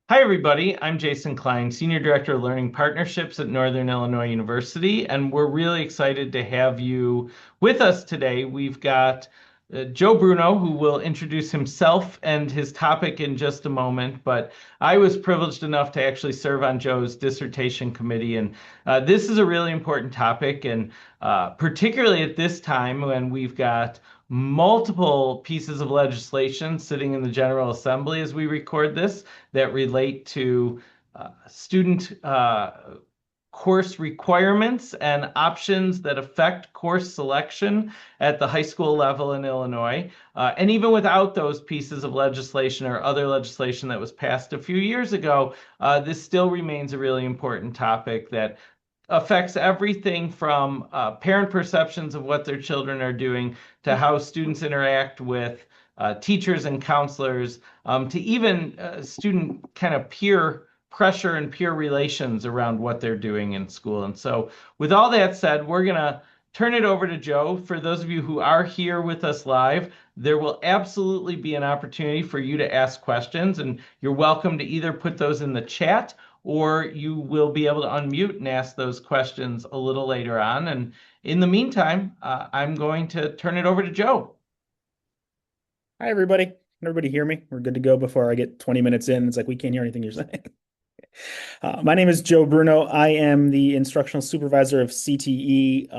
Hi, everybody. I'm Jason Klein, Senior Director of Learning Partnerships at Northern Illinois University, and we're really excited to have you with us today. We've got Joe Bruno, who will introduce himself and his topic in just a moment, but I was privileged enough to actually serve on Joe's dissertation committee, and this is a really important topic, and particularly at this time when we've got multiple pieces of legislation sitting in the General Assembly as we record this that relate to student course requirements and options that affect course selection at the high school level in Illinois. And even without those pieces of legislation or other legislation that was passed a few years ago, this still remains a really important topic that affects everything from parent perceptions of what their children are doing to how students interact with teachers and counselors, to even student kind of peer pressure and peer relations around what they're doing in school. And so, with all that said, we're going to turn it over to Joe. For those of you who are here with us live, there will absolutely be an opportunity for you to ask questions, and you're welcome to either put those in the chat or you will be able to unmute and ask those questions a little later on. And in the meantime, I'm going to turn it over to Joe. Hi, everybody. Can everybody hear me? We're good to go before I get 20 minutes in. It's like we can't hear anything you're saying. My name is Joe Bruno. I am the instructional supervisor of CTE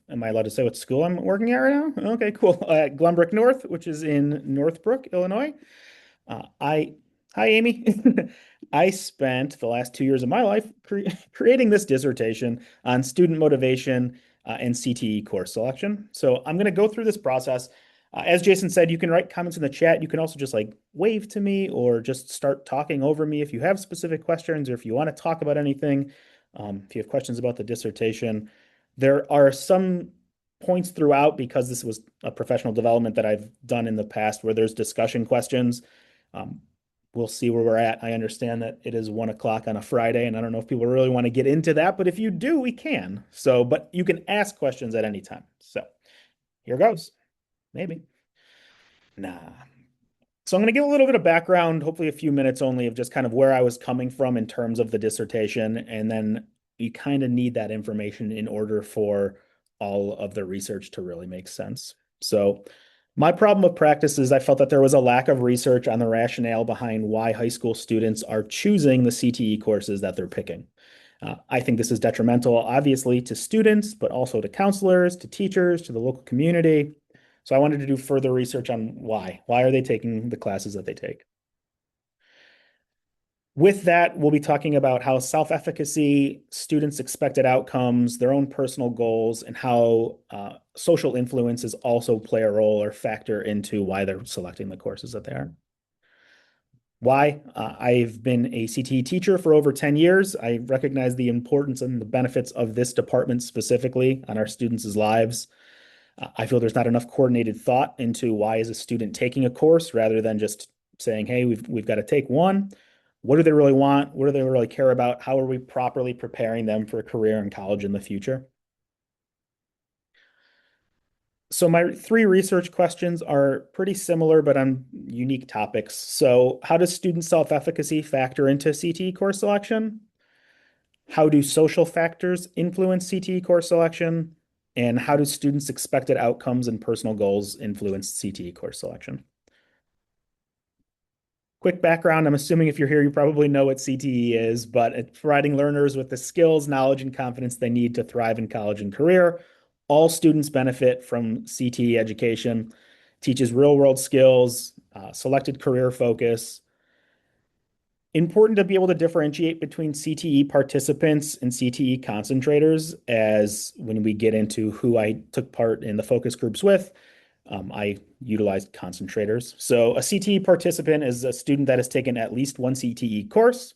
am I allowed to say what school I'm working at right now? Okay, cool. At Glenbrook North, which is in Northbrook, Illinois. Hi, Amy. I spent the last 2 years of my life creating this dissertation on student motivation and CTE course selection. So I'm going to go through this process. As Jason said, you can write comments in the chat. You can also just like wave to me or just start talking over me if you have specific questions or if you want to talk about anything. If you have questions about the dissertation, there are some points throughout because this was a professional development that I've done in the past where there's discussion questions. We'll see where we're at. I understand that it is 1 o'clock on a Friday, and I don't know if people really want to get into that, but if you do, we can. So, but you can ask questions at any time. So here goes. Maybe. Nah. So I'm going to give a little bit of background, hopefully a few minutes only, of just kind of where I was coming from in terms of the dissertation. And then you kind of need that information in order for all of the research to really make sense. So my problem of practice is I felt that there was a lack of research on the rationale behind why high school students are choosing the CTE courses that they're picking. I think this is detrimental, obviously, to students, but also to counselors, to teachers, to the local community. So I wanted to do further research on why. Why are they taking the classes that they take? With that, we'll be talking about how self-efficacy, students' expected outcomes, their own personal goals, and how social influences also play a role or factor into why they're selecting the courses that they are. Why? I've been a CTE teacher for over 10 years. I recognize the importance and the benefits of this department specifically on our students' lives. I feel there's not enough coordinated thought into why is a student taking a course rather than just saying, hey, we've got to take one. What do they really want? What do they really care about? How are we properly preparing them for a career in college in the future? So my three research questions are pretty similar, but on unique topics. So how does student self-efficacy factor into CTE course selection? How do social factors influence CTE course selection? And how do students' expected outcomes and personal goals influence CTE course selection? Quick background, I'm assuming if you're here, you probably know what CTE is, but it's providing learners with the skills, knowledge, and confidence they need to thrive in college and career. All students benefit from CTE education, teaches real-world skills, selected career focus. Important to be able to differentiate between CTE participants and CTE concentrators, as when we get into who I took part in the focus groups with, I utilized concentrators. So a CTE participant is a student that has taken at least one CTE course.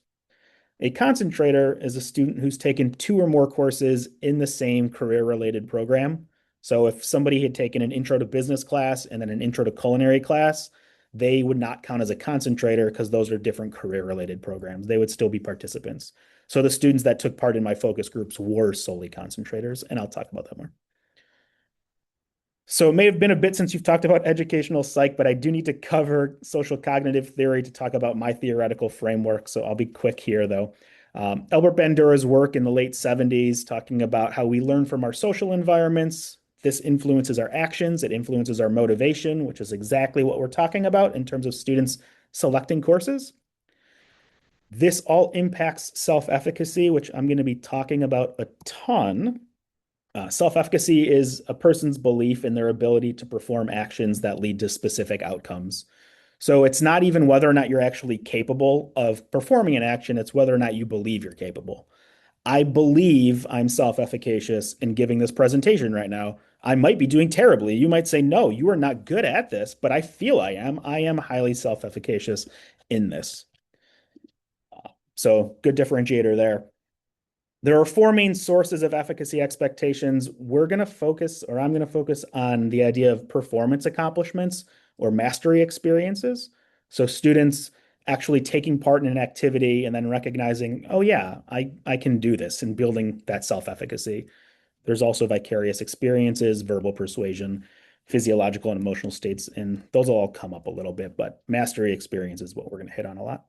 A concentrator is a student who's taken two or more courses in the same career-related program. So if somebody had taken an intro to business class and then an intro to culinary class, they would not count as a concentrator because those are different career-related programs. They would still be participants. So the students that took part in my focus groups were solely concentrators, and I'll talk about that more. So it may have been a bit since you've talked about educational psych, but I do need to cover social cognitive theory to talk about my theoretical framework. So I'll be quick here, though. Albert Bandura's work in the late 70s, talking about how we learn from our social environments. This influences our actions, it influences our motivation, which is exactly what we're talking about in terms of students selecting courses. This all impacts self-efficacy, which I'm going to be talking about a ton. Self-efficacy is a person's belief in their ability to perform actions that lead to specific outcomes. So it's not even whether or not you're actually capable of performing an action, it's whether or not you believe you're capable. I believe I'm self-efficacious in giving this presentation right now. I might be doing terribly. You might say, no, you are not good at this, but I feel I am. I am highly self-efficacious in this. So good differentiator there. There are four main sources of efficacy expectations. We're going to focus, or I'm going to focus on the idea of performance accomplishments or mastery experiences. So students actually taking part in an activity and then recognizing, oh yeah, I can do this, and building that self-efficacy. There's also vicarious experiences, verbal persuasion, physiological and emotional states, and those will all come up a little bit, but mastery experience is what we're going to hit on a lot.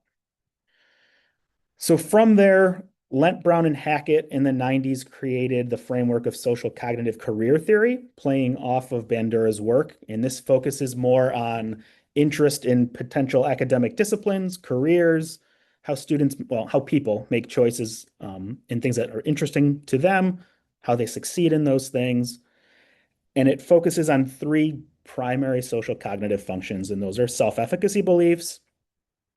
So from there, Lent, Brown, and Hackett in the 90s created the framework of social cognitive career theory, playing off of Bandura's work. And this focuses more on interest in potential academic disciplines, careers, how students, well, how people make choices in things that are interesting to them, how they succeed in those things. And it focuses on three primary social cognitive functions, and those are self-efficacy beliefs,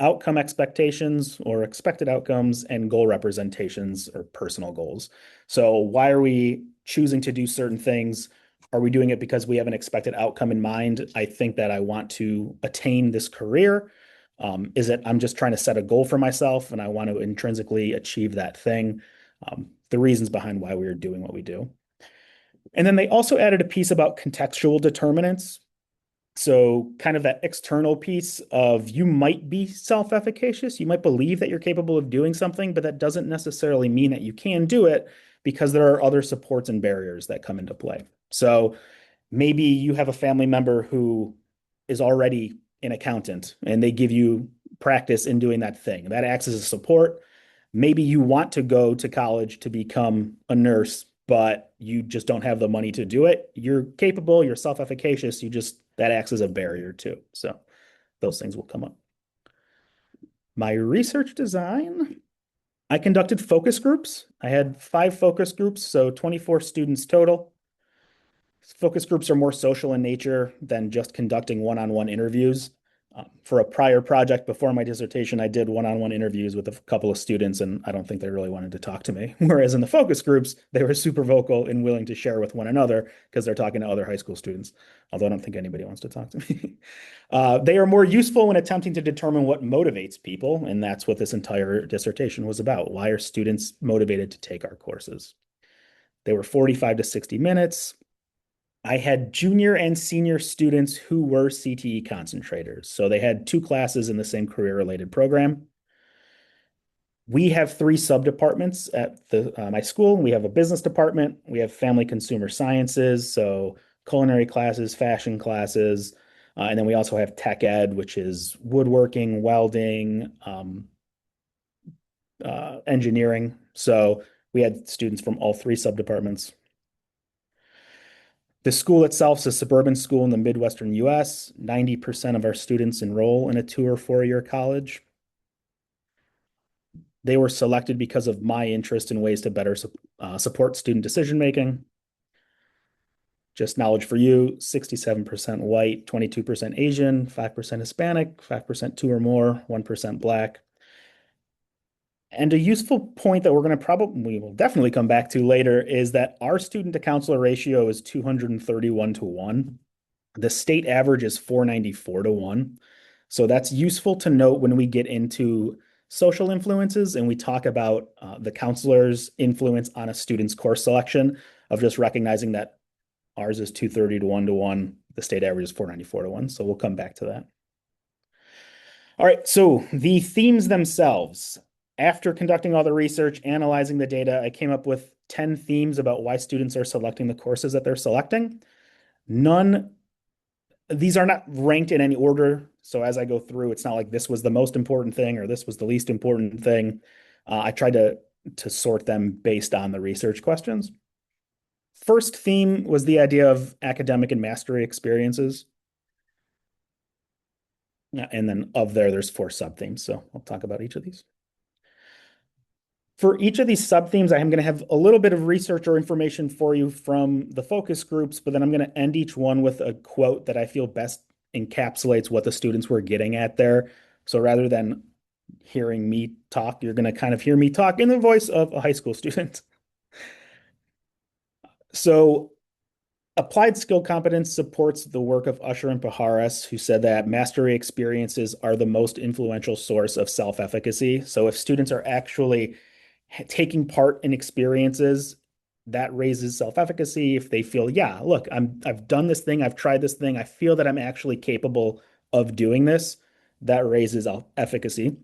outcome expectations or expected outcomes, and goal representations or personal goals. So why are we choosing to do certain things? Are we doing it because we have an expected outcome in mind? I think that I want to attain this career. Is it I'm just trying to set a goal for myself and I want to intrinsically achieve that thing? The reasons behind why we are doing what we do. And then they also added a piece about contextual determinants. So, kind of that external piece of you might be self-efficacious, you might believe that you're capable of doing something, but that doesn't necessarily mean that you can do it because there are other supports and barriers that come into play. So, maybe you have a family member who is already an accountant and they give you practice in doing that thing. That acts as a support. Maybe you want to go to college to become a nurse, but you just don't have the money to do it. You're capable, you're self-efficacious, you just that acts as a barrier too. So those things will come up. My research design, I conducted focus groups. I had 5 focus groups, so 24 students total. Focus groups are more social in nature than just conducting one-on-one interviews. For a prior project before my dissertation, I did one-on-one interviews with a couple of students, and I don't think they really wanted to talk to me. Whereas in the focus groups, they were super vocal and willing to share with one another because they're talking to other high school students, although I don't think anybody wants to talk to me. They are more useful when attempting to determine what motivates people, and that's what this entire dissertation was about. Why are students motivated to take our courses? They were 45 to 60 minutes. I had junior and senior students who were CTE concentrators. So they had 2 classes in the same career-related program. We have 3 sub-departments at my school. We have a business department. We have family consumer sciences, so culinary classes, fashion classes. And then we also have tech ed, which is woodworking, welding, engineering. So we had students from all 3 sub-departments. The school itself is a suburban school in the Midwestern US. 90% of our students enroll in a 2 or 4 year college. They were selected because of my interest in ways to better support student decision making. Just knowledge for you, 67% white, 22% Asian, 5% Hispanic, 5% 2 or more, 1% Black. And a useful point that we will definitely come back to later is that our student to counselor ratio is 231 to 1. The state average is 494 to 1. So that's useful to note when we get into social influences and we talk about the counselor's influence on a student's course selection, of just recognizing that ours is 230 to 1 to 1. The state average is 494 to 1. So we'll come back to that. All right, so the themes themselves. After conducting all the research, analyzing the data, I came up with 10 themes about why students are selecting the courses that they're selecting. None, these are not ranked in any order. So as I go through, it's not like this was the most important thing or this was the least important thing. I tried to sort them based on the research questions. First theme was the idea of academic and mastery experiences. And then there's four sub-themes. So I'll talk about each of these. For each of these sub-themes, I am going to have a little bit of research or information for you from the focus groups, but then I'm going to end each one with a quote that I feel best encapsulates what the students were getting at there. So rather than hearing me talk, you're going to kind of hear me talk in the voice of a high school student. So applied skill competence supports the work of Usher and Pajares, who said that mastery experiences are the most influential source of self-efficacy. So if students are actually taking part in experiences, that raises self-efficacy. If they feel, yeah, look, I've done this thing, I've tried this thing, I feel that I'm actually capable of doing this, that raises efficacy.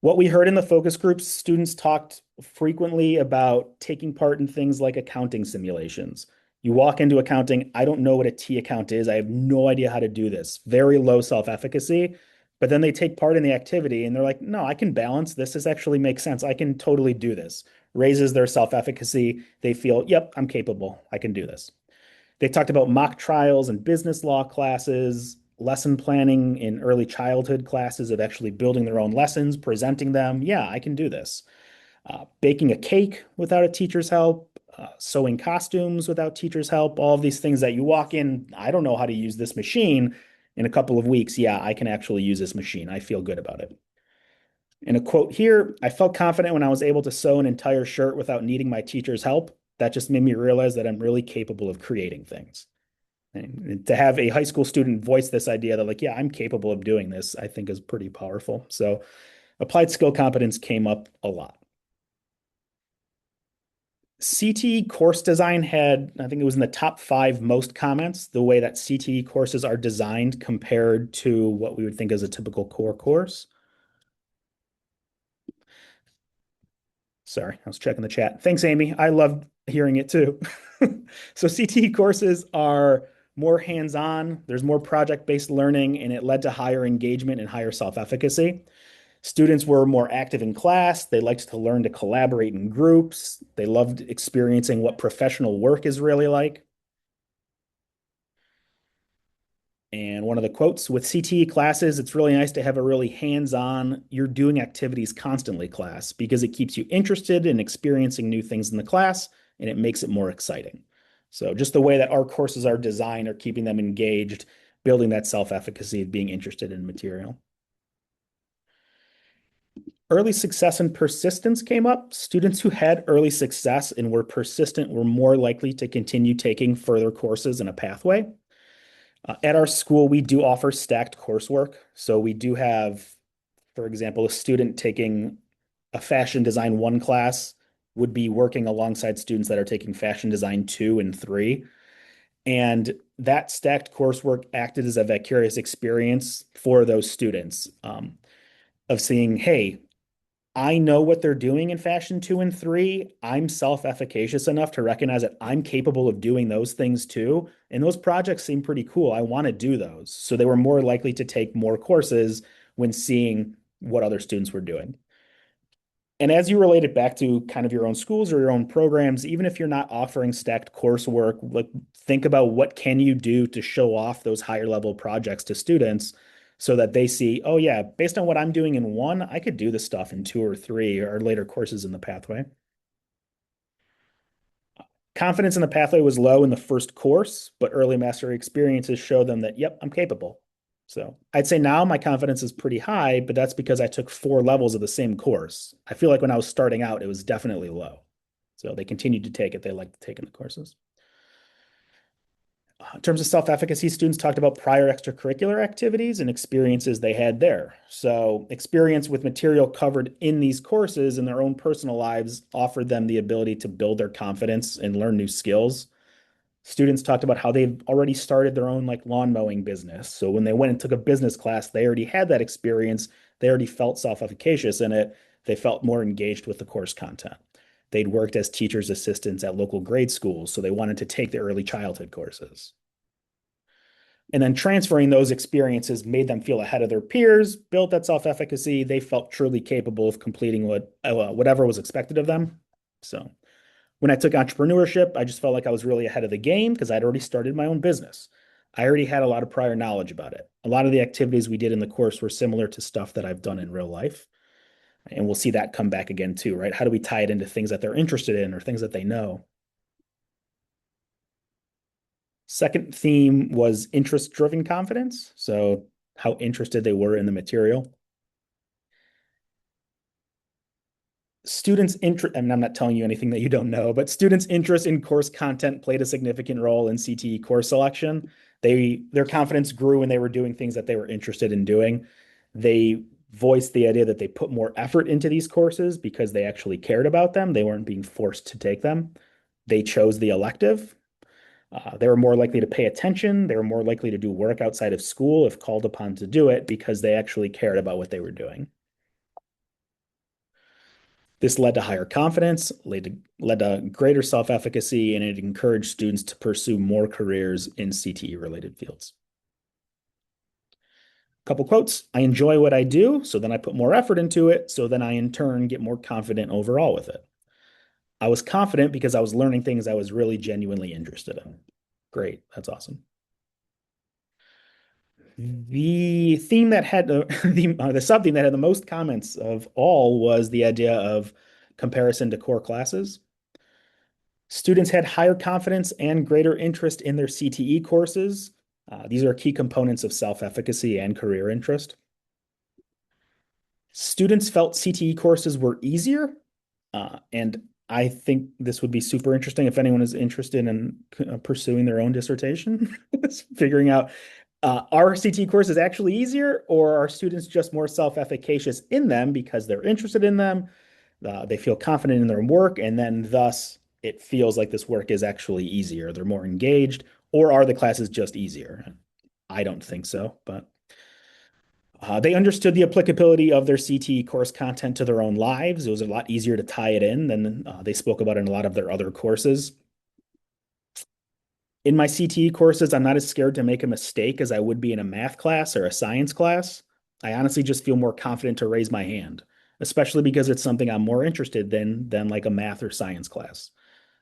What we heard in the focus groups, students talked frequently about taking part in things like accounting simulations. You walk into accounting, I don't know what a T account is. I have no idea how to do this. Very low self-efficacy. But then they take part in the activity and they're like, no, I can balance this. This actually makes sense. I can totally do this. Raises their self-efficacy. They feel, yep, I'm capable. I can do this. They talked about mock trials and business law classes, lesson planning in early childhood classes of actually building their own lessons, presenting them. Yeah, I can do this. Baking a cake without a teacher's help, sewing costumes without teacher's help, all of these things that you walk in, I don't know how to use this machine. In a couple of weeks, yeah, I can actually use this machine. I feel good about it. In a quote here, I felt confident when I was able to sew an entire shirt without needing my teacher's help. That just made me realize that I'm really capable of creating things. And to have a high school student voice this idea that, like, yeah, I'm capable of doing this, I think is pretty powerful. So applied skill competence came up a lot. CTE course design had, I think it was in the top 5 most comments, the way that CTE courses are designed compared to what we would think as a typical core course. Sorry, I was checking the chat. Thanks, Amy. I loved hearing it too. So CTE courses are more hands-on, there's more project-based learning, and it led to higher engagement and higher self-efficacy. Students were more active in class. They liked to learn to collaborate in groups. They loved experiencing what professional work is really like. And one of the quotes with CTE classes, it's really nice to have a really hands-on, you're doing activities constantly class because it keeps you interested in experiencing new things in the class and it makes it more exciting. So just the way that our courses are designed are keeping them engaged, building that self-efficacy of being interested in material. Early success and persistence came up. Students who had early success and were persistent were more likely to continue taking further courses in a pathway. At our school, we do offer stacked coursework. So we do have, for example, a student taking a fashion design 1 class would be working alongside students that are taking fashion design 2 and 3. And that stacked coursework acted as a vicarious experience for those students of seeing, hey, I know what they're doing in fashion 2 and 3. I'm self-efficacious enough to recognize that I'm capable of doing those things too. And those projects seem pretty cool. I want to do those. So they were more likely to take more courses when seeing what other students were doing. And as you relate it back to kind of your own schools or your own programs, even if you're not offering stacked coursework, like think about what can you do to show off those higher level projects to students so that they see, oh yeah, based on what I'm doing in 1, I could do this stuff in 2 or 3 or later courses in the pathway. Confidence in the pathway was low in the first course, but early mastery experiences show them that, yep, I'm capable. So I'd say now my confidence is pretty high, but that's because I took 4 levels of the same course. I feel like when I was starting out, it was definitely low. So they continued to take it. They liked taking the courses. In terms of self-efficacy, students talked about prior extracurricular activities and experiences they had there. So experience with material covered in these courses in their own personal lives offered them the ability to build their confidence and learn new skills. Students talked about how they've already started their own like lawn mowing business. So when they went and took a business class, they already had that experience. They already felt self-efficacious in it. They felt more engaged with the course content. They'd worked as teachers' assistants at local grade schools, so they wanted to take the early childhood courses. And then transferring those experiences made them feel ahead of their peers, built that self-efficacy. They felt truly capable of completing whatever was expected of them. So when I took entrepreneurship, I just felt like I was really ahead of the game because I'd already started my own business. I already had a lot of prior knowledge about it. A lot of the activities we did in the course were similar to stuff that I've done in real life. And we'll see that come back again too, right? How do we tie it into things that they're interested in or things that they know? Second theme was interest-driven confidence. So how interested they were in the material. Students' interest, I mean, I'm not telling you anything that you don't know, but students' interest in course content played a significant role in CTE course selection. Their confidence grew when they were doing things that they were interested in doing. They voiced the idea that they put more effort into these courses because they actually cared about them. They weren't being forced to take them. They chose the elective. They were more likely to pay attention. They were more likely to do work outside of school if called upon to do it because they actually cared about what they were doing. This led to higher confidence, led to greater self-efficacy, and it encouraged students to pursue more careers in CTE related fields. Couple quotes. I enjoy what I do, so then I put more effort into it, so then I in turn get more confident overall with it. I was confident because I was learning things I was really genuinely interested in. Great, that's awesome. The theme that had the sub-theme that had the most comments of all was the idea of comparison to core classes. Students had higher confidence and greater interest in their CTE courses. These are key components of self-efficacy and career interest. Students felt CTE courses were easier, and I think this would be super interesting if anyone is interested in pursuing their own dissertation, figuring out are CTE courses actually easier, or are students just more self-efficacious in them because they're interested in them, they feel confident in their work, and then thus it feels like this work is actually easier. They're more engaged, or are the classes just easier? I don't think so, but they understood the applicability of their CTE course content to their own lives. It was a lot easier to tie it in than they spoke about in a lot of their other courses. In my CTE courses, I'm not as scared to make a mistake as I would be in a math class or a science class. I honestly just feel more confident to raise my hand, especially because it's something I'm more interested in than like a math or science class.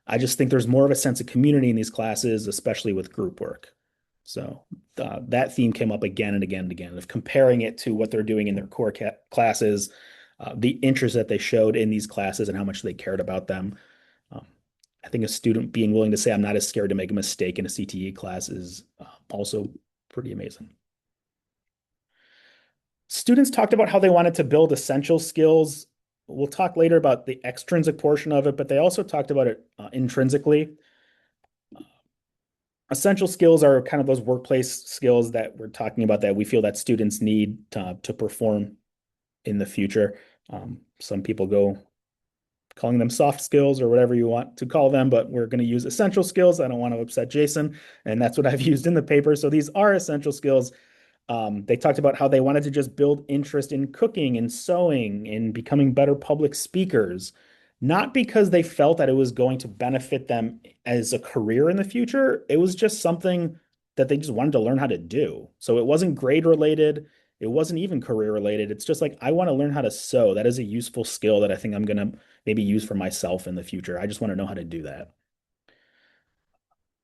I just think there's more of a sense of community in these classes, especially with group work. So that theme came up again and again and again of comparing it to what they're doing in their core classes, the interest that they showed in these classes and how much they cared about them. Um, I think a student being willing to say, I'm not as scared to make a mistake in a CTE class is also pretty amazing. Students talked about how they wanted to build essential skills. We'll talk later about the extrinsic portion of it, but they also talked about it intrinsically. Essential skills are kind of those workplace skills that we're talking about that we feel that students need to perform in the future. Some people go calling them soft skills or whatever you want to call them, but we're going to use essential skills. I don't want to upset Jason, and that's what I've used in the paper. So these are essential skills. They talked about how they wanted to just build interest in cooking and sewing and becoming better public speakers, not because they felt that it was going to benefit them as a career in the future. It was just something that they just wanted to learn how to do. So it wasn't grade related. It wasn't even career related. It's just like, I want to learn how to sew. That is a useful skill that I think I'm going to maybe use for myself in the future. I just want to know how to do that.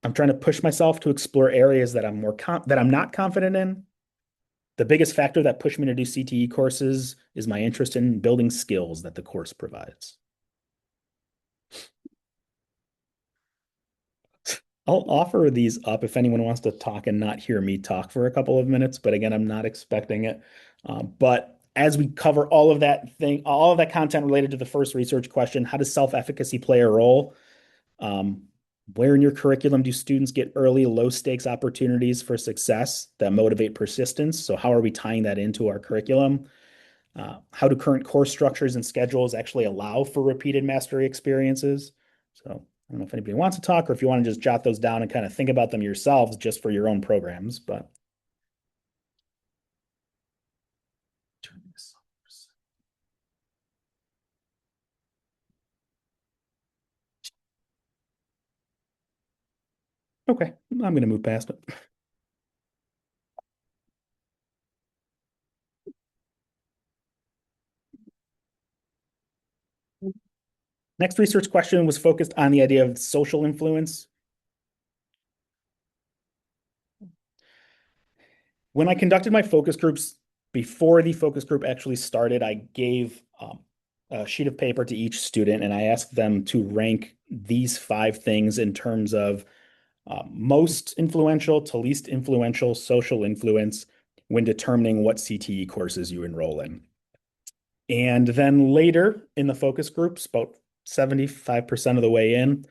I'm trying to push myself to explore areas that I'm not confident in. The biggest factor that pushed me to do CTE courses is my interest in building skills that the course provides. I'll offer these up if anyone wants to talk and not hear me talk for a couple of minutes, but again, I'm not expecting it. But as we cover all of that content related to the first research question, how does self-efficacy play a role? Where in your curriculum do students get early, low stakes opportunities for success that motivate persistence? So how are we tying that into our curriculum? How do current course structures and schedules actually allow for repeated mastery experiences? So I don't know if anybody wants to talk or if you want to just jot those down and kind of think about them yourselves just for your own programs, but Okay, I'm going to move past it. Next research question was focused on the idea of social influence. When I conducted my focus groups, before the focus group actually started, I gave a sheet of paper to each student and I asked them to rank these five things in terms of most influential to least influential social influence when determining what CTE courses you enroll in. And then later in the focus groups, about 75% of the way in,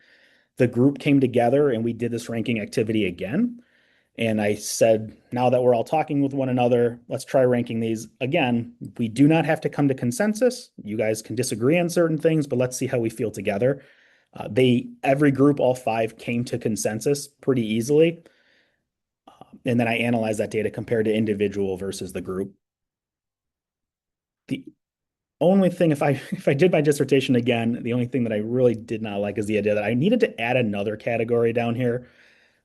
the group came together and we did this ranking activity again. And I said, now that we're all talking with one another, let's try ranking these again. We do not have to come to consensus. You guys can disagree on certain things, but let's see how we feel together. Every group, all five, came to consensus pretty easily. And then I analyzed that data compared to individual versus the group. The only thing, if I did my dissertation again, the only thing that I really did not like is the idea that I needed to add another category down here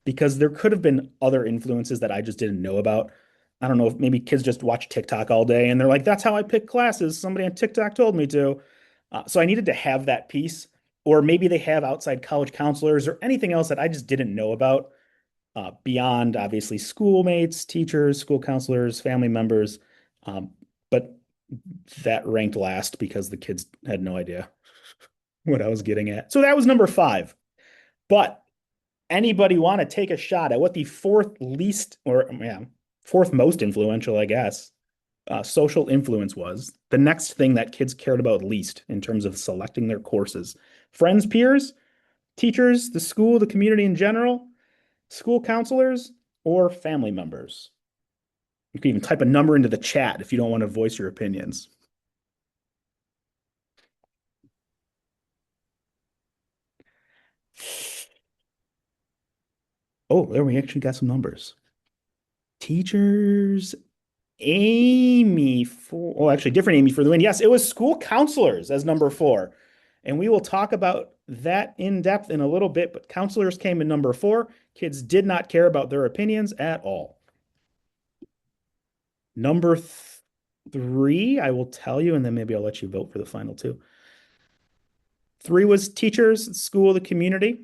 because there could have been other influences that I just didn't know about. I don't know if maybe kids just watch TikTok all day and they're like, that's how I pick classes. Somebody on TikTok told me to. So I needed to have that piece, or maybe they have outside college counselors or anything else that I just didn't know about beyond obviously schoolmates, teachers, school counselors, family members. But that ranked last because the kids had no idea what I was getting at. So that was number five. But anybody want to take a shot at what the fourth least, or yeah, fourth most influential, I guess, social influence was? The next thing that kids cared about least in terms of selecting their courses: friends, peers, teachers, the school, the community in general, school counselors, or family members. You can even type a number into the chat if you don't want to voice your opinions. Oh, there we actually got some numbers. Teachers, Amy for, oh, actually, different Amy for the win. Yes, it was school counselors as number four. And we will talk about that in depth in a little bit, but counselors came in number four. Kids did not care about their opinions at all. Number three, I will tell you, and then maybe I'll let you vote for the final two. Three was teachers, school, the community.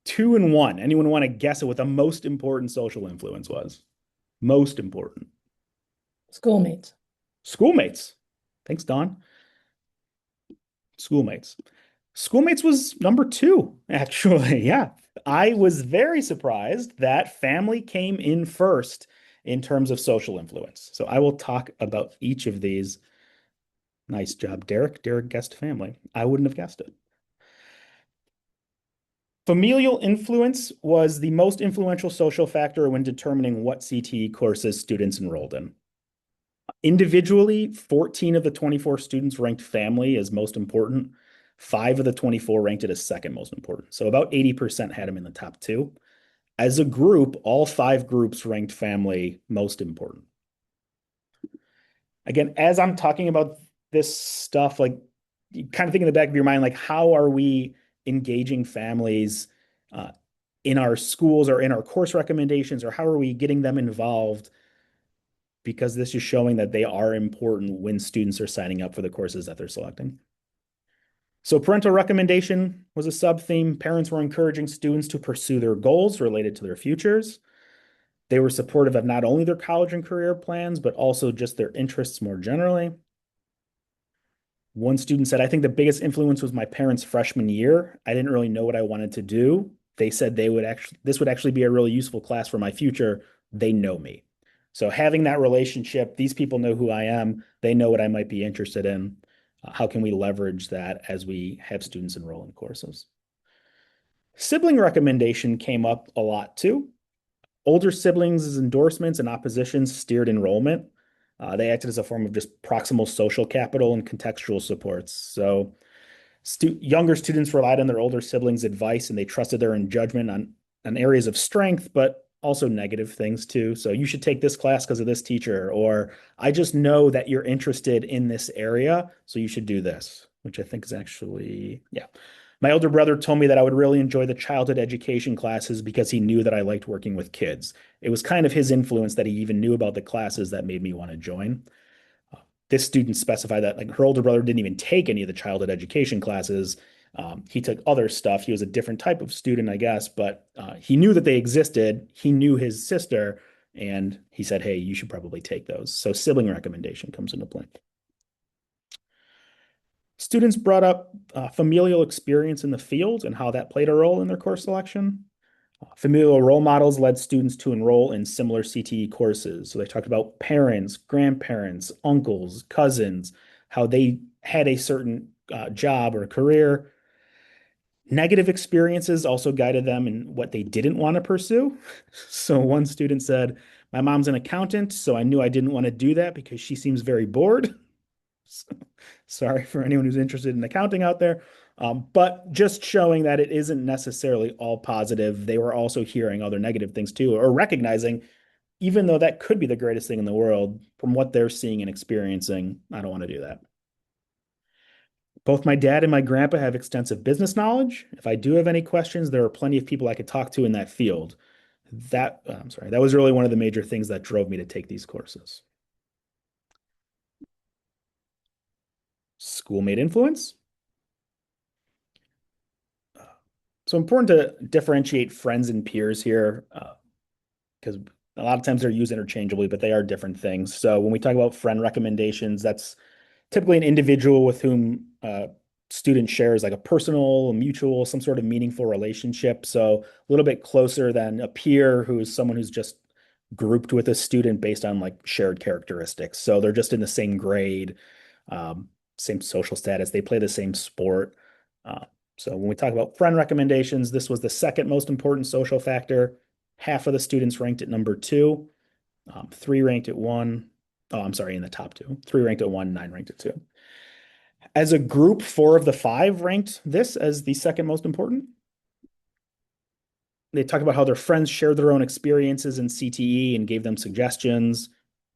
Two and one. Anyone want to guess at what the most important social influence was? Most important. Schoolmates. Schoolmates. Thanks, Don. Schoolmates. Schoolmates was number two, actually. Yeah. I was very surprised that family came in first in terms of social influence. So I will talk about each of these. Nice job, Derek. Derek guessed family. I wouldn't have guessed it. Familial influence was the most influential social factor when determining what CTE courses students enrolled in. Individually, 14 of the 24 students ranked family as most important. 5 of the 24 ranked it as second most important. So about 80% had them in the top two. As a group, all 5 groups ranked family most important. Again, as I'm talking about this stuff, like you kind of think in the back of your mind, like how are we engaging families in our schools or in our course recommendations, or how are we getting them involved? Because this is showing that they are important when students are signing up for the courses that they're selecting. So parental recommendation was a sub-theme. Parents were encouraging students to pursue their goals related to their futures. They were supportive of not only their college and career plans, but also just their interests more generally. One student said, I think the biggest influence was my parents' freshman year. I didn't really know what I wanted to do. They said this would actually be a really useful class for my future. They know me. So having that relationship, these people know who I am. They know what I might be interested in. How can we leverage that as we have students enroll in courses? Sibling recommendation came up a lot too. Older siblings' endorsements and oppositions steered enrollment. They acted as a form of just proximal social capital and contextual supports. So younger students relied on their older siblings' advice and they trusted their own judgment on areas of strength, but also negative things too. So you should take this class because of this teacher, or I just know that you're interested in this area, so you should do this, which I think is actually, yeah. My older brother told me that I would really enjoy the childhood education classes because he knew that I liked working with kids. It was kind of his influence that he even knew about the classes that made me want to join. This student specified that like her older brother didn't even take any of the childhood education classes. He took other stuff. He was a different type of student, I guess, but he knew that they existed. He knew his sister, and he said, "Hey, you should probably take those." So sibling recommendation comes into play. Students brought up familial experience in the field and how that played a role in their course selection. Familial role models led students to enroll in similar CTE courses. So they talked about parents, grandparents, uncles, cousins, how they had a certain job or career. Negative experiences also guided them in what they didn't want to pursue. So one student said, "My mom's an accountant, so I knew I didn't want to do that because she seems very bored." So, sorry for anyone who's interested in accounting out there. But just showing that it isn't necessarily all positive. They were also hearing other negative things too, or recognizing, even though that could be the greatest thing in the world, from what they're seeing and experiencing, I don't want to do that. Both my dad and my grandpa have extensive business knowledge. If I do have any questions, there are plenty of people I could talk to in that field. That was really one of the major things that drove me to take these courses. Schoolmate influence. So important to differentiate friends and peers here, because a lot of times they're used interchangeably, but they are different things. So when we talk about friend recommendations, that's typically an individual with whom student shares like a personal, mutual, some sort of meaningful relationship. So a little bit closer than a peer who is someone who's just grouped with a student based on like shared characteristics. So they're just in the same grade, same social status, they play the same sport. So when we talk about friend recommendations, this was the second most important social factor. Half of the students ranked at number two, three ranked at one. Oh, I'm sorry, in the top two. Three ranked at one, nine ranked at two. As a group, four of the five ranked this as the second most important. They talk about how their friends shared their own experiences in CTE and gave them suggestions.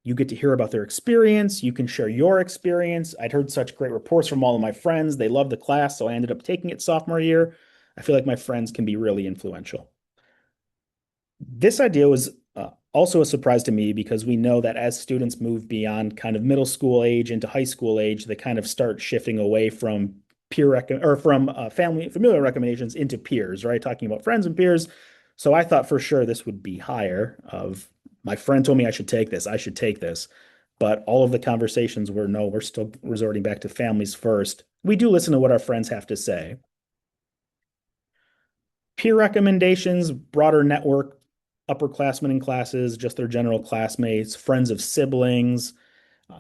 You get to hear about their experience. You can share your experience. I'd heard such great reports from all of my friends. They loved the class, so I ended up taking it sophomore year. I feel like my friends can be really influential. This idea was also a surprise to me because we know that as students move beyond kind of middle school age into high school age, they kind of start shifting away from familiar recommendations into peers, right? Talking about friends and peers. So I thought for sure this would be higher of my friend told me I should take this, I should take this. But all of the conversations were no, we're still resorting back to families first. We do listen to what our friends have to say. Peer recommendations, broader network, upperclassmen in classes, just their general classmates, friends of siblings.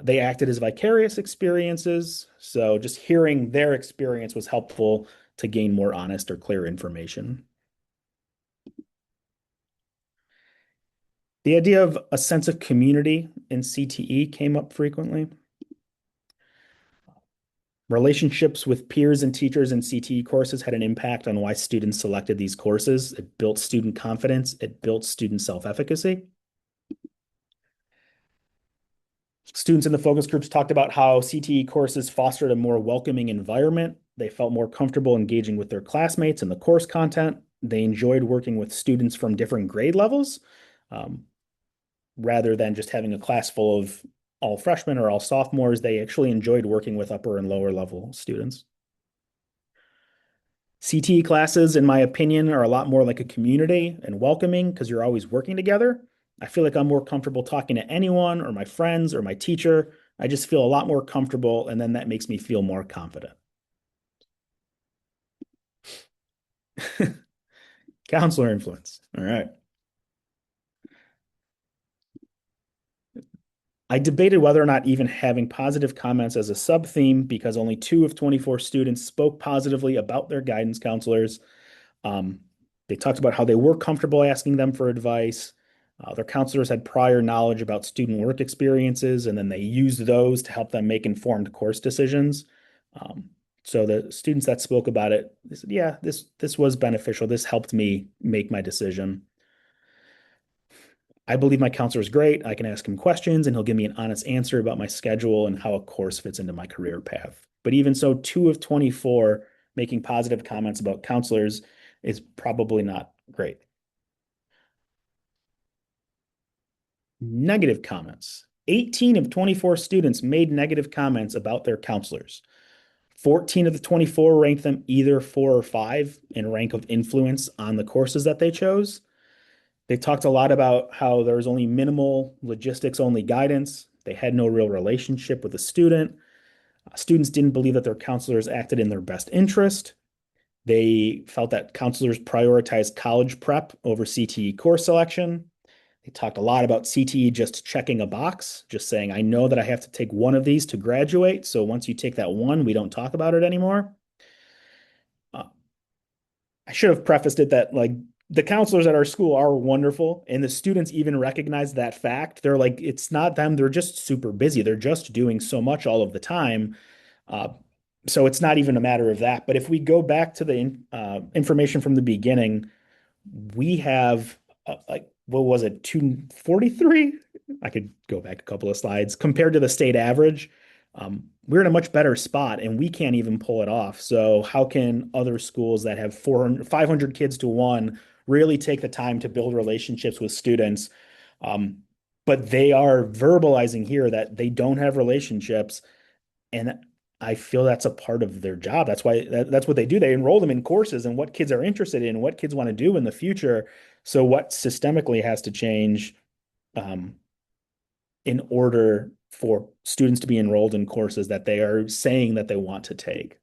They acted as vicarious experiences. So just hearing their experience was helpful to gain more honest or clear information. The idea of a sense of community in CTE came up frequently. Relationships with peers and teachers in CTE courses had an impact on why students selected these courses. It built student confidence. It built student self-efficacy. Students in the focus groups talked about how CTE courses fostered a more welcoming environment. They felt more comfortable engaging with their classmates and the course content. They enjoyed working with students from different grade levels, rather than just having a class full of all freshmen or all sophomores. They actually enjoyed working with upper and lower level students. CTE classes, in my opinion, are a lot more like a community and welcoming because you're always working together. I feel like I'm more comfortable talking to anyone or my friends or my teacher. I just feel a lot more comfortable, and then that makes me feel more confident. Counselor influence. All right. I debated whether or not even having positive comments as a sub-theme because only 2 of 24 students spoke positively about their guidance counselors. They talked about how they were comfortable asking them for advice. Their counselors had prior knowledge about student work experiences, and then they used those to help them make informed course decisions. So the students that spoke about it, they said, yeah, this was beneficial. This helped me make my decision. I believe my counselor is great. I can ask him questions and he'll give me an honest answer about my schedule and how a course fits into my career path. But even so, 2 of 24 making positive comments about counselors is probably not great. Negative comments. 18 of 24 students made negative comments about their counselors. 14 of the 24 ranked them either 4 or 5 in rank of influence on the courses that they chose. They talked a lot about how there was only minimal logistics only guidance. They had no real relationship with the student. Students didn't believe that their counselors acted in their best interest. They felt that counselors prioritized college prep over CTE course selection. They talked a lot about CTE just checking a box, just saying, I know that I have to take one of these to graduate. So once you take that one, we don't talk about it anymore. I should have prefaced it that like the counselors at our school are wonderful, and the students even recognize that fact. They're like, it's not them, they're just super busy. They're just doing so much all of the time. Uh, so it's not even a matter of that. But if we go back to the information from the beginning, we have like what was it, 243? I could go back a couple of slides compared to the state average. We're in a much better spot and we can't even pull it off. So how can other schools that have 400, 500 kids to one really take the time to build relationships with students? But they are verbalizing here that they don't have relationships, and I feel that's a part of their job. That's why that's what they do. They enroll them in courses and what kids are interested in, what kids want to do in the future. So what systemically has to change in order for students to be enrolled in courses that they are saying that they want to take?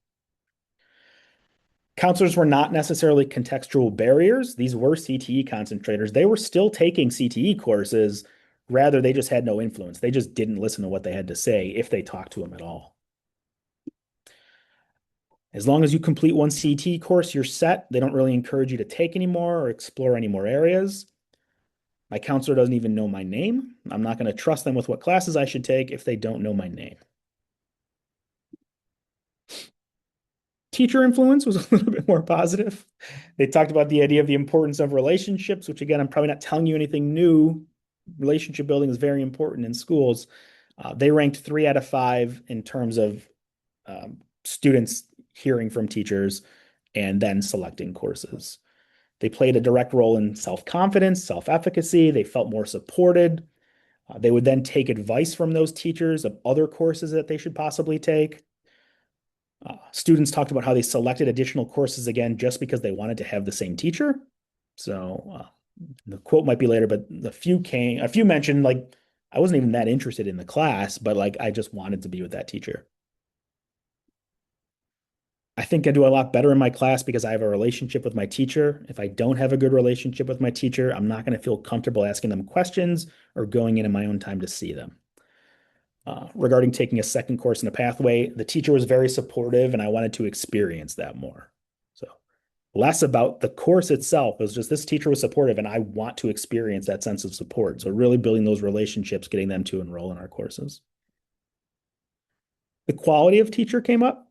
Counselors were not necessarily contextual barriers. These were CTE concentrators. They were still taking CTE courses. Rather, they just had no influence. They just didn't listen to what they had to say if they talked to them at all. As long as you complete one CTE course, you're set. They don't really encourage you to take any more or explore any more areas. My counselor doesn't even know my name. I'm not going to trust them with what classes I should take if they don't know my name. Teacher influence was a little bit more positive. They talked about the idea of the importance of relationships, which again, I'm probably not telling you anything new. Relationship building is very important in schools. They ranked 3 out of 5 in terms of students hearing from teachers and then selecting courses. They played a direct role in self-confidence, self-efficacy. They felt more supported. They would then take advice from those teachers of other courses that they should possibly take. Students talked about how they selected additional courses again just because they wanted to have the same teacher. So the quote might be later, but a few mentioned like I wasn't even that interested in the class, but like I just wanted to be with that teacher. I think I do a lot better in my class because I have a relationship with my teacher. If I don't have a good relationship with my teacher, I'm not going to feel comfortable asking them questions or going in my own time to see them. Regarding taking a second course in a pathway, the teacher was very supportive and I wanted to experience that more. So less about the course itself. It was just this teacher was supportive and I want to experience that sense of support. So really building those relationships, getting them to enroll in our courses. The quality of teacher came up.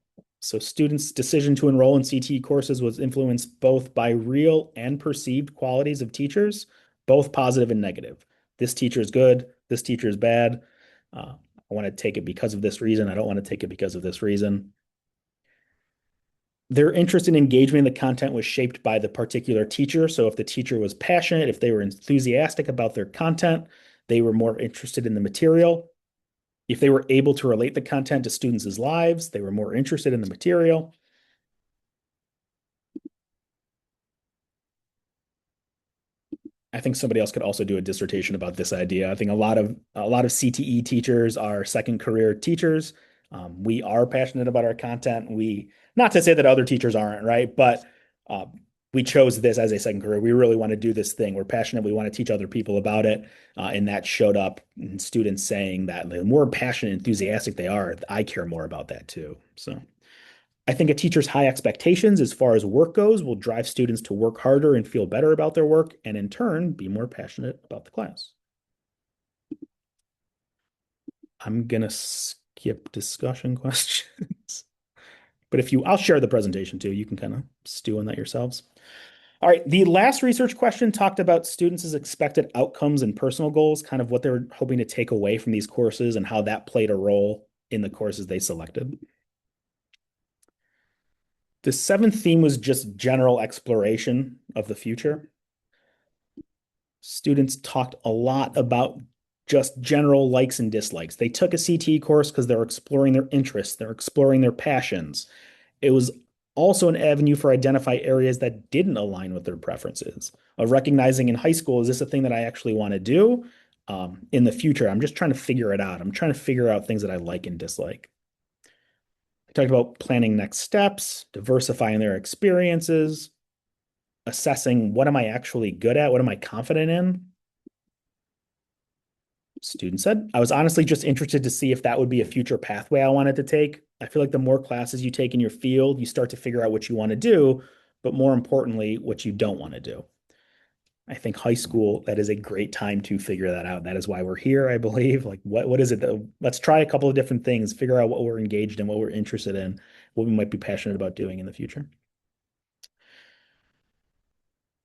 So students' decision to enroll in CTE courses was influenced both by real and perceived qualities of teachers, both positive and negative. This teacher is good. This teacher is bad. I want to take it because of this reason. I don't want to take it because of this reason. Their interest and engagement in the content was shaped by the particular teacher. So if the teacher was passionate, if they were enthusiastic about their content, they were more interested in the material. If they were able to relate the content to students' lives, they were more interested in the material. I think somebody else could also do a dissertation about this idea. I think a lot of CTE teachers are second career teachers. We are passionate about our content. Not to say that other teachers aren't, right? But we chose this as a second career. We really want to do this thing. We're passionate. We want to teach other people about it. And that showed up in students saying that the more passionate and enthusiastic they are, I care more about that too. So I think a teacher's high expectations as far as work goes will drive students to work harder and feel better about their work, and in turn, be more passionate about the class. I'm going to skip discussion questions. But I'll share the presentation too. You can kind of stew on that yourselves. All right. The last research question talked about students' expected outcomes and personal goals, kind of what they were hoping to take away from these courses and how that played a role in the courses they selected. The seventh theme was just general exploration of the future. Students talked a lot about just general likes and dislikes. They took a CTE course because they're exploring their interests, they're exploring their passions. It was also an avenue for identify areas that didn't align with their preferences, of recognizing in high school, is this a thing that I actually want to do? In the future, I'm just trying to figure it out. I'm trying to figure out things that I like and dislike. I talked about planning next steps, diversifying their experiences, assessing what am I actually good at? What am I confident in? Student said, I was honestly just interested to see if that would be a future pathway I wanted to take. I feel like the more classes you take in your field, you start to figure out what you want to do, but more importantly, what you don't want to do. I think high school, that is a great time to figure that out. That is why we're here, I believe. Like, what is it that, let's try a couple of different things, figure out what we're engaged in, what we're interested in, what we might be passionate about doing in the future.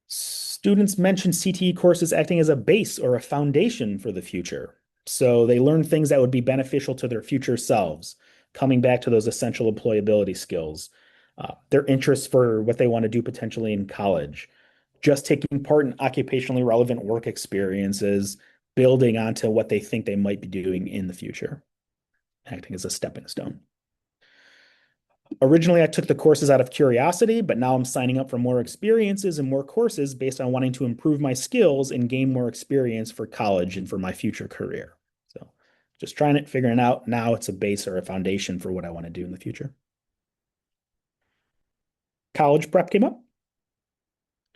Students mentioned CTE courses acting as a base or a foundation for the future. So they learn things that would be beneficial to their future selves, coming back to those essential employability skills, their interests for what they want to do potentially in college, just taking part in occupationally relevant work experiences, building onto what they think they might be doing in the future, acting as a stepping stone. Originally, I took the courses out of curiosity, but now I'm signing up for more experiences and more courses based on wanting to improve my skills and gain more experience for college and for my future career. So just trying it, figuring out now it's a base or a foundation for what I want to do in the future. College prep came up.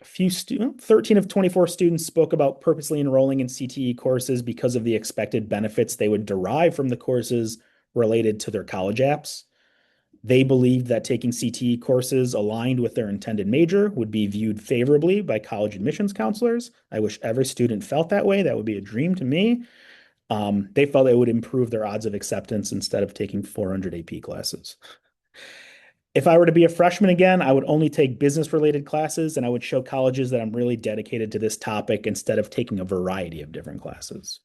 13 of 24 students spoke about purposely enrolling in CTE courses because of the expected benefits they would derive from the courses related to their college apps. They believed that taking CTE courses aligned with their intended major would be viewed favorably by college admissions counselors. I wish every student felt that way. That would be a dream to me. They felt it would improve their odds of acceptance instead of taking 400 AP classes. If I were to be a freshman again, I would only take business-related classes, and I would show colleges that I'm really dedicated to this topic instead of taking a variety of different classes.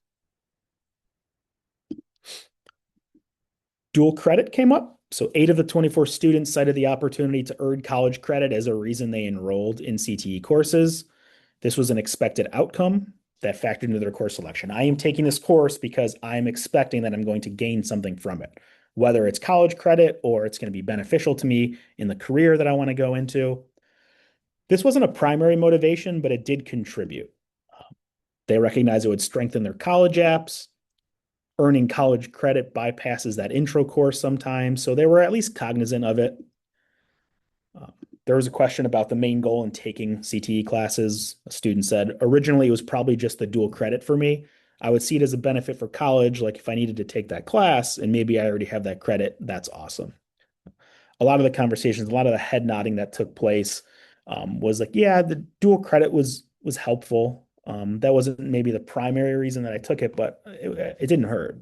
Dual credit came up. So 8 of the 24 students cited the opportunity to earn college credit as a reason they enrolled in CTE courses. This was an expected outcome that factored into their course selection. I am taking this course because I'm expecting that I'm going to gain something from it, whether it's college credit or it's going to be beneficial to me in the career that I want to go into. This wasn't a primary motivation, but it did contribute. They recognized it would strengthen their college apps. Earning college credit bypasses that intro course sometimes, so they were at least cognizant of it. There was a question about the main goal in taking CTE classes. A student said, originally it was probably just the dual credit for me. I would see it as a benefit for college, like if I needed to take that class and maybe I already have that credit, that's awesome. A lot of the conversations, a lot of the head nodding that took place was like, yeah, the dual credit was helpful. That wasn't maybe the primary reason that I took it, but it didn't hurt.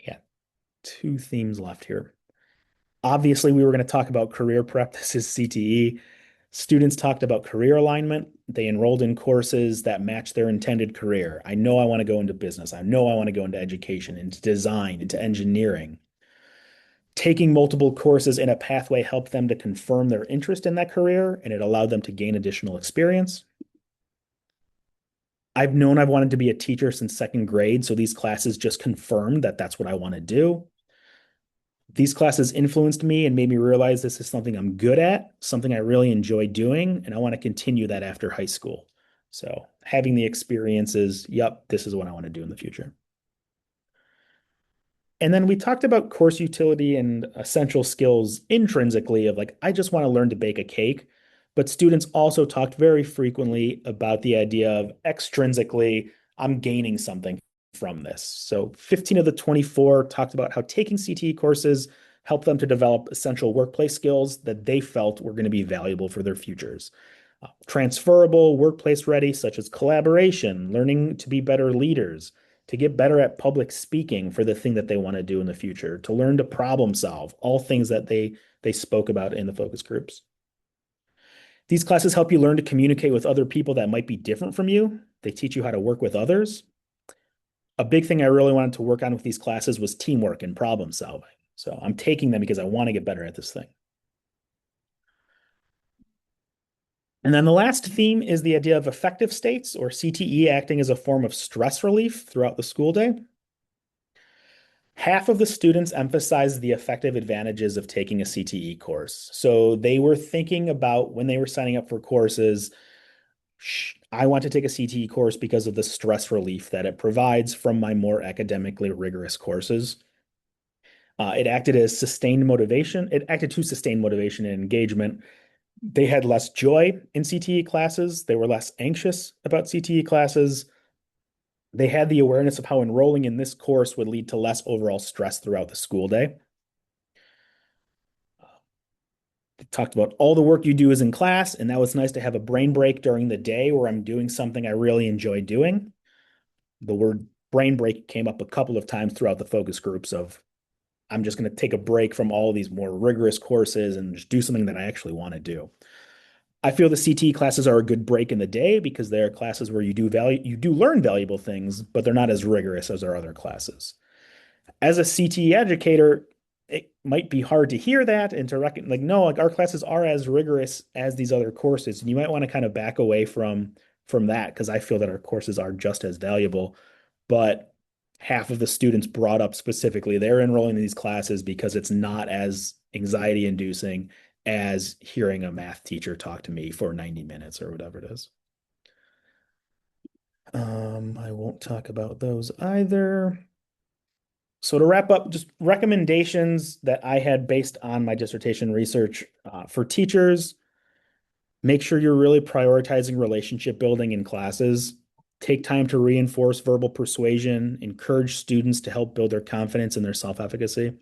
Yeah, 2 themes left here. Obviously, we were going to talk about career prep. This is CTE. Students talked about career alignment. They enrolled in courses that match their intended career. I know I want to go into business. I know I want to go into education, into design, into engineering. Taking multiple courses in a pathway helped them to confirm their interest in that career, and it allowed them to gain additional experience. I've known I've wanted to be a teacher since 2nd grade, so these classes just confirmed that that's what I want to do. These classes influenced me and made me realize this is something I'm good at, something I really enjoy doing, and I want to continue that after high school. So having the experiences, yep, this is what I want to do in the future. And then we talked about course utility and essential skills intrinsically of like, I just want to learn to bake a cake. But students also talked very frequently about the idea of extrinsically, I'm gaining something from this. So 15 of the 24 talked about how taking CTE courses helped them to develop essential workplace skills that they felt were going to be valuable for their futures. Transferable, workplace ready, such as collaboration, learning to be better leaders, to get better at public speaking for the thing that they want to do in the future, to learn to problem solve, all things that they spoke about in the focus groups. These classes help you learn to communicate with other people that might be different from you. They teach you how to work with others. A big thing I really wanted to work on with these classes was teamwork and problem solving. So I'm taking them because I want to get better at this thing. And then the last theme is the idea of affective states, or CTE, acting as a form of stress relief throughout the school day. Half of the students emphasized the effective advantages of taking a CTE course. So they were thinking about when they were signing up for courses, I want to take a CTE course because of the stress relief that it provides from my more academically rigorous courses. It acted as sustained motivation. It acted to sustain motivation and engagement. They had less joy in CTE classes. They were less anxious about CTE classes. They had the awareness of how enrolling in this course would lead to less overall stress throughout the school day. They talked about all the work you do is in class, and that was nice to have a brain break during the day where I'm doing something I really enjoy doing. The word brain break came up a couple of times throughout the focus groups of I'm just going to take a break from all these more rigorous courses and just do something that I actually want to do. I feel the CTE classes are a good break in the day because they are classes where you do learn valuable things, but they're not as rigorous as our other classes. As a CTE educator, it might be hard to hear that and to reckon like no, like our classes are as rigorous as these other courses, and you might want to kind of back away from that because I feel that our courses are just as valuable. But half of the students brought up specifically they're enrolling in these classes because it's not as anxiety inducing as hearing a math teacher talk to me for 90 minutes or whatever it is. I won't talk about those either. So to wrap up, just recommendations that I had based on my dissertation research for teachers. Make sure you're really prioritizing relationship building in classes. Take time to reinforce verbal persuasion, encourage students to help build their confidence and their self-efficacy.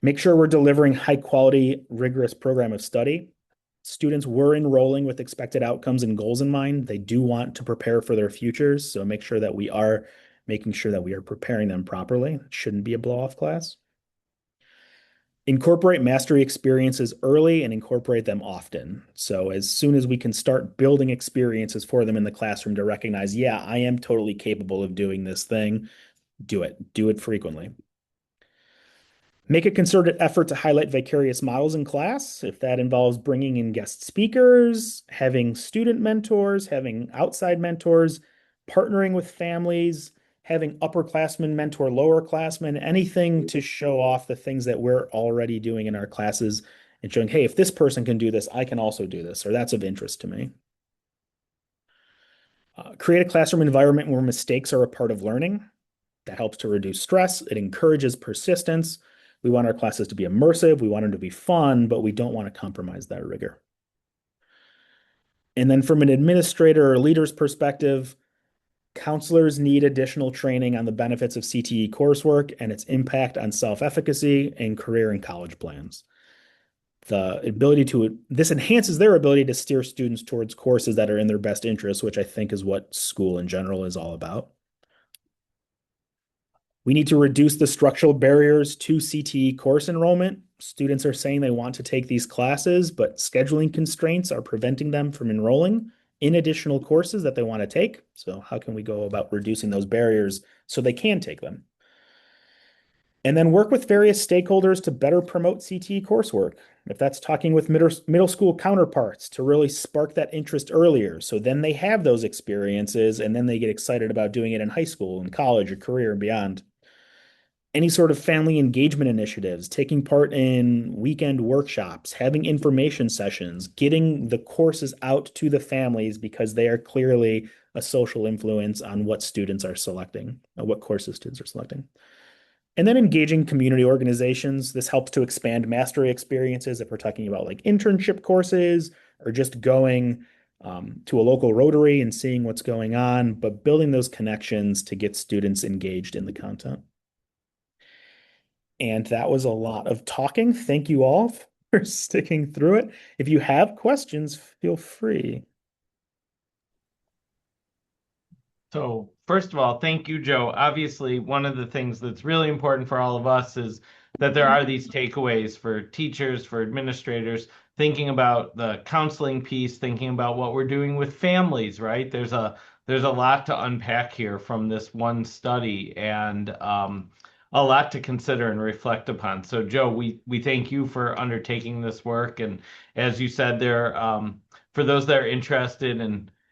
Make sure we're delivering high quality, rigorous program of study. Students were enrolling with expected outcomes and goals in mind. They do want to prepare for their futures, so make sure that we are making sure that we are preparing them properly. It shouldn't be a blow-off class. Incorporate mastery experiences early and incorporate them often. So as soon as we can start building experiences for them in the classroom to recognize, yeah, I am totally capable of doing this thing, do it. Do it frequently. Make a concerted effort to highlight vicarious models in class. If that involves bringing in guest speakers, having student mentors, having outside mentors, partnering with families, having upperclassmen mentor lowerclassmen, anything to show off the things that we're already doing in our classes and showing, hey, if this person can do this, I can also do this, or that's of interest to me. Create a classroom environment where mistakes are a part of learning. That helps to reduce stress. It encourages persistence. We want our classes to be immersive. We want them to be fun, but we don't want to compromise that rigor. And then from an administrator or leader's perspective, counselors need additional training on the benefits of CTE coursework and its impact on self-efficacy and career and college plans. This enhances their ability to steer students towards courses that are in their best interest, which I think is what school in general is all about. We need to reduce the structural barriers to CTE course enrollment. Students are saying they want to take these classes, but scheduling constraints are preventing them from enrolling in additional courses that they want to take. So how can we go about reducing those barriers so they can take them? And then work with various stakeholders to better promote CTE coursework. If that's talking with middle school counterparts to really spark that interest earlier, so then they have those experiences and then they get excited about doing it in high school and college or career and beyond. Any sort of family engagement initiatives, taking part in weekend workshops, having information sessions, getting the courses out to the families because they are clearly a social influence on what students are selecting, what courses students are selecting. And then engaging community organizations. This helps to expand mastery experiences if we're talking about like internship courses or just going to a local Rotary and seeing what's going on, but building those connections to get students engaged in the content. And that was a lot of talking. Thank you all for sticking through it. If you have questions, feel free. So, first of all, thank you, Joe. Obviously, one of the things that's really important for all of us is that there are these takeaways for teachers, for administrators, thinking about the counseling piece, thinking about what we're doing with families, right? There's a lot to unpack here from this one study, and a lot to consider and reflect upon. So, Joe, we thank you for undertaking this work. And as you said, there, for those that are interested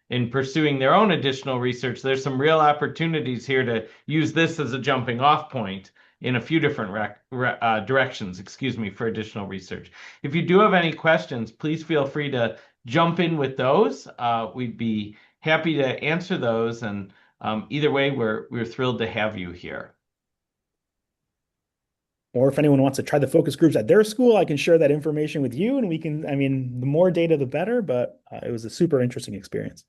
in pursuing their own additional research, there's some real opportunities here to use this as a jumping off point in a few different directions, excuse me, for additional research. If you do have any questions, please feel free to jump in with those. We'd be happy to answer those. And either way, we're thrilled to have you here. Or if anyone wants to try the focus groups at their school, I can share that information with you and we can, I mean, the more data, the better, but it was a super interesting experience.